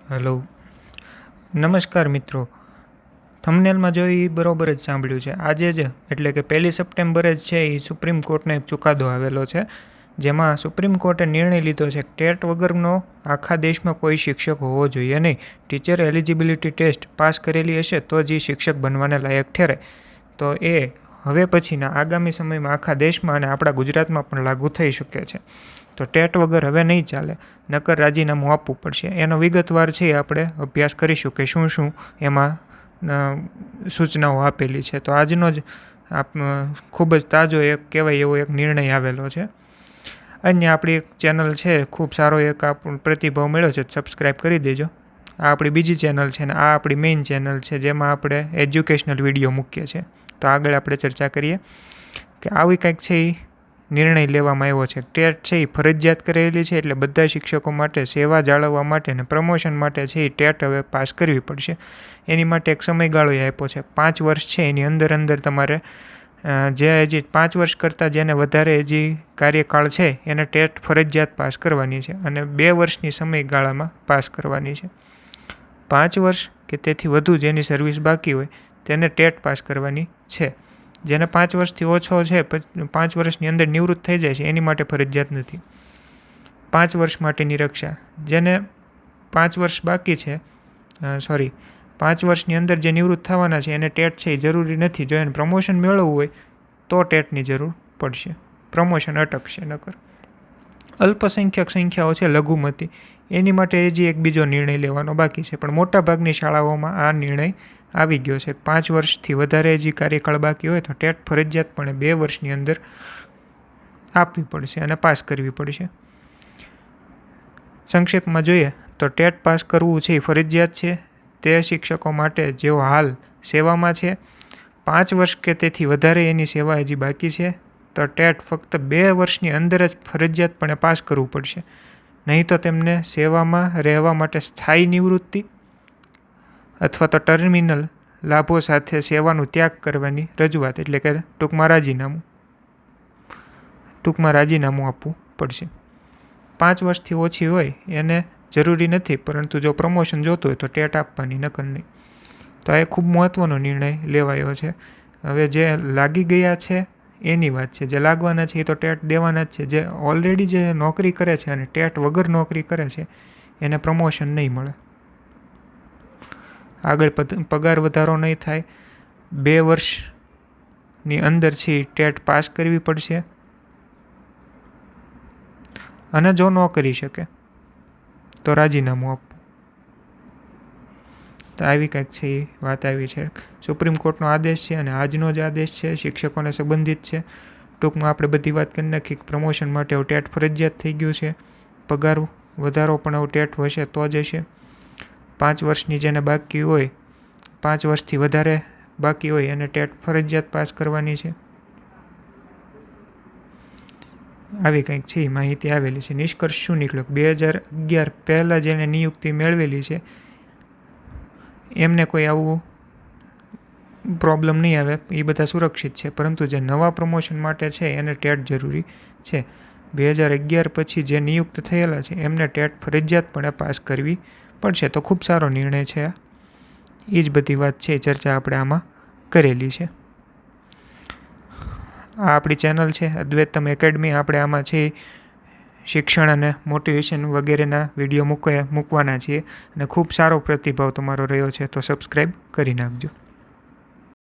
Hello, નમસ્કાર મિત્રો. થંબનેલમાં જોઈ બરોબર જ સાંભળ્યું છે. આજે જ એટલે કે 1 સપ્ટેમ્બરે જ છે એ સુપ્રીમ કોર્ટનો એક ચુકાદો આવેલો છે, જેમાં સુપ્રીમ કોર્ટે નિર્ણય લીધો છે કે ટેટ વગરનો આખા દેશમાં કોઈ શિક્ષક હોવો જોઈએ નહીં. ટીચર એલિજિબિલિટી ટેસ્ટ પાસ કરેલી હશે તો જ એ શિક્ષક બનવાને લાયક ઠેરે. તો એ હવે પછીના આગામી સમયમાં આખા દેશમાં અને આપણા ગુજરાતમાં પણ લાગુ થઈ શકે છે. તો ટેટ વગર હવે નહીં ચાલે, નકર રાજીનામું આપવું પડશે. એનો વિગતવાર છે આપણે અભ્યાસ કરીશું કે શું શું એમાં સૂચનાઓ આપેલી છે. તો આજનો જ ખૂબ જ તાજો એક કહેવાય એવો એક નિર્ણય આવેલો છે. અન્ય આપણી એક ચેનલ છે, ખૂબ સારો એક પ્રતિભાવ મળ્યો છે, સબસ્ક્રાઈબ કરી દેજો. આ આપણી બીજી ચેનલ છે ને આ આપણી મેઇન ચેનલ છે, જેમાં આપણે એજ્યુકેશનલ વિડીયો મૂકીએ છીએ. તો આગળ આપણે ચર્ચા કરીએ કે આવી કંઈક છે એ નિર્ણય લેવામાં આવ્યો છે. ટેટ છે એ ફરજિયાત કરેલી છે, એટલે બધા શિક્ષકો માટે સેવા જાળવવા માટે અને પ્રમોશન માટે છે એ ટેટ હવે પાસ કરવી પડશે. એની માટે એક સમયગાળો આપ્યો છે, 5 વર્ષ છે. એની અંદર તમારે જે હજી 5 વર્ષ કરતાં જેને વધારે હજી કાર્યકાળ છે એને ટેટ ફરજિયાત પાસ કરવાની છે અને 2 વર્ષની સમયગાળામાં પાસ કરવાની છે. 5 વર્ષ કે તેથી વધુ જેની સર્વિસ બાકી હોય તેને ટેટ પાસ કરવાની છે. જેને 5 વર્ષથી ઓછો છે, 5 વર્ષની અંદર નિવૃત્ત થઈ જાય છે, એની માટે ફરજિયાત નથી. 5 વર્ષ માટેની રક્ષા, જેને 5 વર્ષ બાકી છે 5 વર્ષની અંદર જે નિવૃત્ત થવાના છે એને ટેટ છે એ જરૂરી નથી. જો એને પ્રમોશન મેળવવું હોય તો ટેટની જરૂર પડશે, પ્રમોશન અટકશે. નકર અલ્પસંખ્યક સંખ્યાઓ છે લઘુમતી, એની માટે હજી એક બીજો નિર્ણય લેવાનો બાકી છે. પણ મોટાભાગની શાળાઓમાં આ નિર્ણય આવી ગયો છે. 5 વર્ષથી વધારે હજી કાર્યકાળ બાકી હોય તો ટેટ ફરજિયાતપણે 2 વર્ષની અંદર આપવી પડશે અને પાસ કરવી પડશે. સંક્ષેપમાં જોઈએ તો ટેટ પાસ કરવું છે એ ફરજિયાત છે તે શિક્ષકો માટે જેઓ હાલ સેવામાં છે. 5 વર્ષ કે તેથી વધારે એની સેવા હજી બાકી છે તો ટેટ ફક્ત 2 વર્ષની અંદર જ ફરજિયાતપણે પાસ કરવું પડશે. નહીં તો તેમને સેવામાં રહેવા માટે સ્થાયી નિવૃત્તિ અથવા તો ટર્મિનલ લાભો સાથે સેવાનું ત્યાગ કરવાની રજૂઆત, એટલે કે ટૂંકમાં રાજીનામું આપવું પડશે. 5 વર્ષથી ઓછી હોય એને જરૂરી નથી, પરંતુ જો પ્રમોશન જોતું હોય તો ટેટ આપવાની, નકર નહીં. તો આ ખૂબ મહત્ત્વનો નિર્ણય લેવાયો છે. હવે જે લાગી ગયા છે એની વાત છે, જે લાગવાના છે એ તો ટેટ દેવાના જ છે. જે ઓલરેડી જે નોકરી કરે છે અને ટેટ વગર નોકરી કરે છે એને પ્રમોશન નહીં મળે, આગળ પગાર વધારો નહીં થાય. 2 વર્ષની અંદર છે ટેટ પાસ કરવી પડશે અને જો ન કરી શકે તો રાજીનામું આપવું. તો આવી કંઈક છે એ વાત આવી છે. સુપ્રીમ કોર્ટનો આદેશ છે અને આજનો જ આદેશ છે, શિક્ષકોને સંબંધિત છે. ટૂંકમાં આપણે બધી વાત કરી નાખી. પ્રમોશન માટે હવે ટેટ ફરજિયાત થઈ ગયું છે. પગાર વધારો પણ હવે ટેટ હશે તો જ હશે. 5 વર્ષની જેને બાકી હોય, 5 વર્ષથી વધારે બાકી હોય એને ટેટ ફરજિયાત પાસ કરવાની છે. આવી કંઈક છે એ માહિતી આવેલી છે. નિષ્કર્ષ શું નીકળ્યો? 2011 પહેલાં જેને નિયુક્તિ મેળવેલી છે એમને કોઈ આવું પ્રોબ્લેમ નહીં આવે, એ બધા સુરક્ષિત છે. પરંતુ જે નવા પ્રમોશન માટે છે એને ટેટ જરૂરી છે. 2011 પછી જે નિયુક્ત થયેલા છે એમને ટેટ ફરજિયાતપણે પાસ કરવી પડશે. તો ખૂબ સારો નિર્ણય છે. એ જ બધી વાત છે, ચર્ચા આપણે આમાં કરેલી છે. આ આપણી ચેનલ છે અદ્વૈતમ એકેડમી. આપણે આમાં છે શિક્ષણ અને મોટિવેશન વગેરેના વિડીયો મૂકવાના છીએ અને ખૂબ સારો પ્રતિભાવ તમારો રહ્યો છે. તો સબસ્ક્રાઈબ કરી નાખજો.